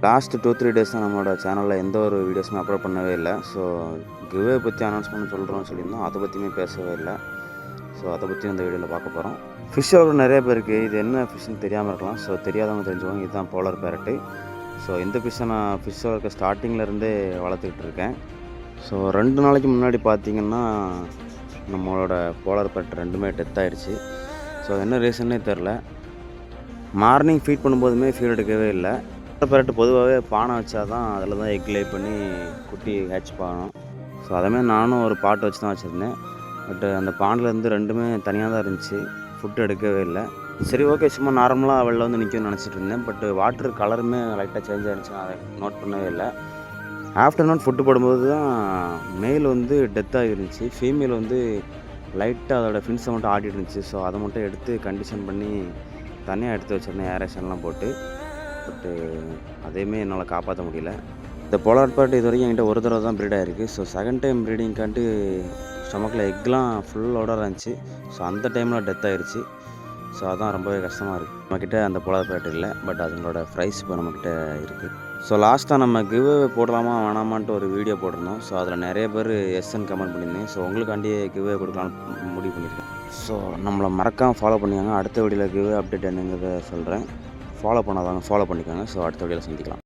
Last 2-3 days தான் நம்மளோட சேனலில் எந்த ஒரு வீடியோஸுமே அப்லோட் பண்ணவே இல்லை. ஸோ கிவ்வே பற்றி அனௌன்ஸ் பண்ண சொல்கிறோம்னு சொல்லியிருந்தோம், அதை பற்றியுமே பேசவே இல்லை. ஸோ அதை பற்றி இந்த வீடியோவில் பார்க்க போகிறோம். ஃபிஷ் அவ்வளோ நிறைய பேருக்கு இது என்ன ஃபிஷ்ஷுன்னு தெரியாமல் இருக்கலாம். ஸோ தெரியாதவங்க தெரிஞ்சுக்கோங்க, இதுதான் போலார் பேரட்டு. ஸோ இந்த ஃபிஷ்ஷை நான் ஃபிஷ் வளர்க்க ஸ்டார்டிங்லேருந்தே வளர்த்துக்கிட்டு இருக்கேன். ஸோ 2 நாளைக்கு முன்னாடி பார்த்திங்கன்னா நம்மளோட போலார் பேரட் 2மே டெத் ஆகிடுச்சு. ஸோ என்ன ரீசன்னே தெரில. மார்னிங் ஃபீட் பண்ணும்போதுமே ஃபீட் எடுக்கவே இல்லை. பேரட்டு பொதுவாகவே பானை வச்சா தான் அதில் தான் எக் லே பண்ணி குட்டி ஹேட்ச் பண்ணணும். ஸோ அதேமாதிரி நானும் ஒரு பாட்டு வச்சு தான் வச்சுருந்தேன். பட் அந்த பாண்டிலேருந்து 2மே தனியாக தான் இருந்துச்சு, ஃபுட்டு எடுக்கவே இல்லை. சரி ஓகே, சும்மா நார்மலாக வெளில வந்து நிற்கும்னு நினச்சிட்டு இருந்தேன். பட் வாட்டர் கலருமே லைட்டாக சேஞ்ச் ஆகிடுச்சு, நான் அதை நோட் பண்ணவே இல்லை. ஆஃப்டர்நூன் ஃபுட்டு போடும்போது தான் மேல் வந்து டெத்தாக இருந்துச்சு, ஃபீமேல் வந்து லைட்டாக அதோடய ஃபின்ஸை மட்டும் ஆடிட்டு இருந்துச்சு. ஸோ அதை மட்டும் எடுத்து கண்டிஷன் பண்ணி தனியாக எடுத்து வச்சுருந்தேன், ஏரேஷன்லாம் போட்டு. பட்டு அதையுமே என்னால் காப்பாற்ற முடியல. இந்த போலார் பேரட் இது வரைக்கும் என்கிட்ட ஒரு தடவை தான் ப்ரீட் ஆகிருக்கு. ஸோ செகண்ட் டைம் ப்ரீடிங்காண்ட்டு ஸ்டொமக்கில் எக்லாம் ஃபுல்லோட இருந்துச்சு. ஸோ அந்த டைமில் டெத் ஆகிடுச்சு. ஸோ அதான் ரொம்பவே கஷ்டமாக இருக்குது. நம்மக்கிட்ட அந்த போலார் பேரட் இல்லை, பட் அதனோட ப்ரைஸ் இப்போ நம்மக்கிட்ட இருக்குது. ஸோ லாஸ்ட்டாக நம்ம கிவ் போடலாமா வேணாமான்ட்டு ஒரு வீடியோ போட்டிருந்தோம். ஸோ அதில் நிறைய பேர் எஸ்ன்னு கமெண்ட் பண்ணியிருந்தேன். ஸோ உங்களுக்காண்டியே கிவ் கொடுக்கலான்னு முடிவு பண்ணியிருக்கேன். ஸோ நம்மளை மறக்காமல் ஃபாலோ பண்ணியாங்க. அடுத்த வீடியோவில் கிவ் அப்டேட் என்னங்கிறத சொல்கிறேன். ஃபாலோ பண்ணாதாங்க ஃபாலோ பண்ணிக்கோங்க. ஸோ அடுத்த வீடியோவில் சந்திக்கலாம்.